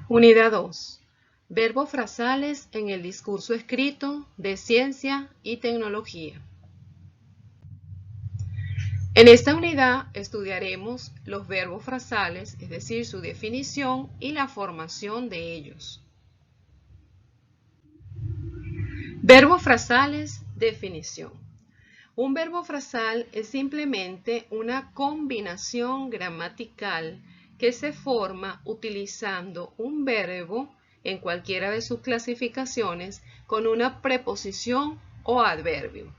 Unidad 2. Verbos frasales en el discurso escrito de ciencia y tecnología. En esta unidad estudiaremos los verbos frasales, es decir, su definición y la formación de ellos. Verbos frasales, definición. Un verbo frasal es simplemente una combinación gramatical que se forma utilizando un verbo en cualquiera de sus clasificaciones con una preposición o adverbio.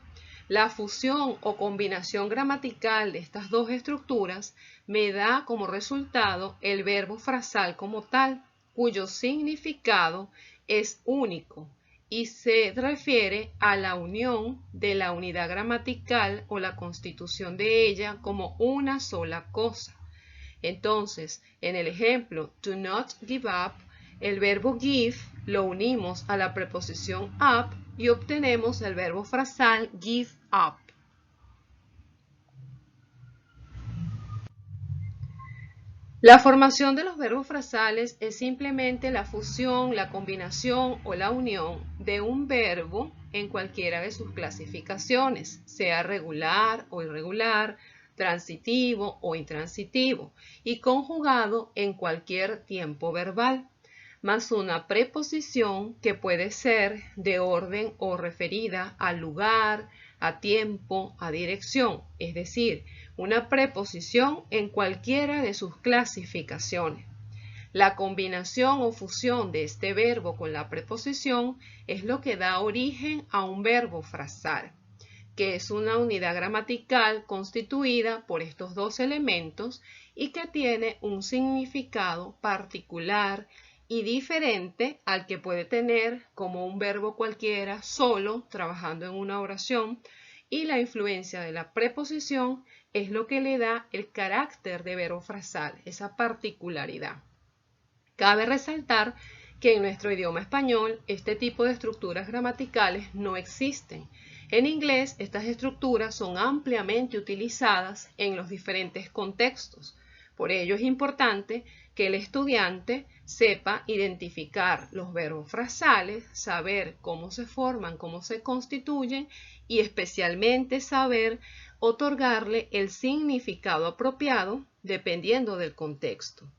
La fusión o combinación gramatical de estas dos estructuras me da como resultado el verbo frasal como tal, cuyo significado es único y se refiere a la unión de la unidad gramatical o la constitución de ella como una sola cosa. Entonces, en el ejemplo do not give up, el verbo give lo unimos a la preposición up y obtenemos el verbo frasal give up. La formación de los verbos frasales es simplemente la fusión, la combinación o la unión de un verbo en cualquiera de sus clasificaciones, sea regular o irregular, transitivo o intransitivo, y conjugado en cualquier tiempo verbal, más una preposición que puede ser de orden o referida al lugar, a tiempo, a dirección, es decir, una preposición en cualquiera de sus clasificaciones. La combinación o fusión de este verbo con la preposición es lo que da origen a un verbo frasal, que es una unidad gramatical constituida por estos dos elementos y que tiene un significado particular y diferente al que puede tener como un verbo cualquiera solo trabajando en una oración, y la influencia de la preposición es lo que le da el carácter de verbo frasal, esa particularidad. Cabe resaltar que en nuestro idioma español este tipo de estructuras gramaticales no existen. En inglés estas estructuras son ampliamente utilizadas en los diferentes contextos. Por ello es importante que el estudiante sepa identificar los verbos frasales, saber cómo se forman, cómo se constituyen y especialmente saber otorgarle el significado apropiado dependiendo del contexto.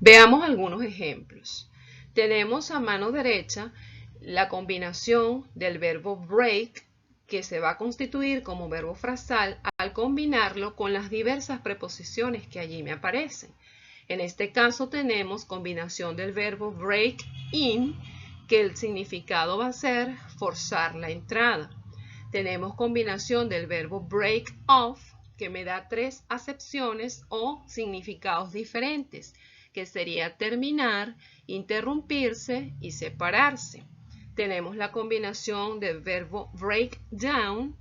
Veamos algunos ejemplos. Tenemos a mano derecha la combinación del verbo break, que se va a constituir como verbo frasal al combinarlo con las diversas preposiciones que allí me aparecen. En este caso tenemos combinación del verbo break in, que el significado va a ser forzar la entrada. Tenemos combinación del verbo break off, que me da tres acepciones o significados diferentes, que sería terminar, interrumpirse y separarse. Tenemos la combinación del verbo break down,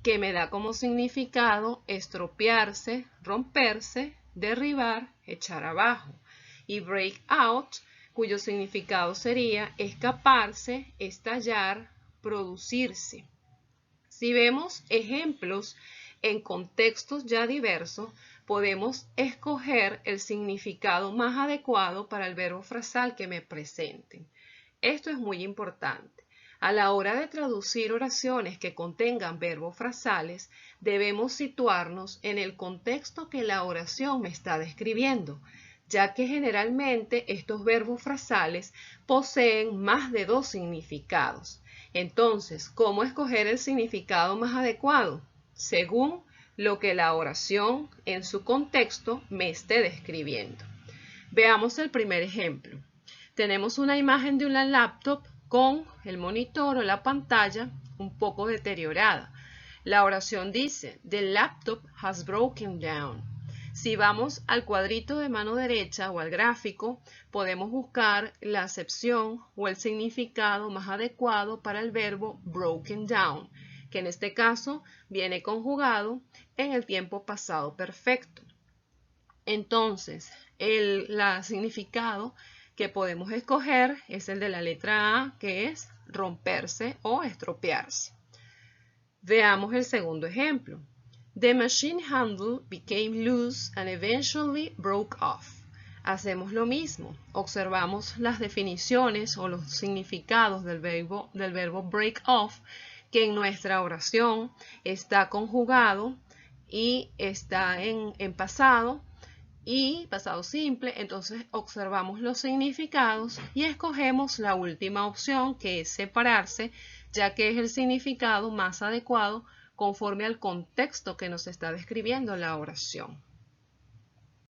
que me da como significado estropearse, romperse, derribar, echar abajo. Y break out, cuyo significado sería escaparse, estallar, producirse. Si vemos ejemplos en contextos ya diversos, podemos escoger el significado más adecuado para el verbo frasal que me presenten. Esto es muy importante. A la hora de traducir oraciones que contengan verbos frasales, debemos situarnos en el contexto que la oración me está describiendo, ya que generalmente estos verbos frasales poseen más de dos significados. Entonces, ¿cómo escoger el significado más adecuado? Según lo que la oración en su contexto me esté describiendo. Veamos el primer ejemplo. Tenemos una imagen de una laptop con el monitor o la pantalla un poco deteriorada. La oración dice, "The laptop has broken down". Si vamos al cuadrito de mano derecha o al gráfico, podemos buscar la acepción o el significado más adecuado para el verbo broken down, que en este caso viene conjugado en el tiempo pasado perfecto. Entonces, el significado que podemos escoger es el de la letra A, que es romperse o estropearse. Veamos el segundo ejemplo. The machine handle became loose and eventually broke off. Hacemos lo mismo, observamos las definiciones o los significados del verbo break off, que en nuestra oración está conjugado y está en pasado y pasado simple. Entonces observamos los significados y escogemos la última opción, que es separarse, ya que es el significado más adecuado conforme al contexto que nos está describiendo la oración.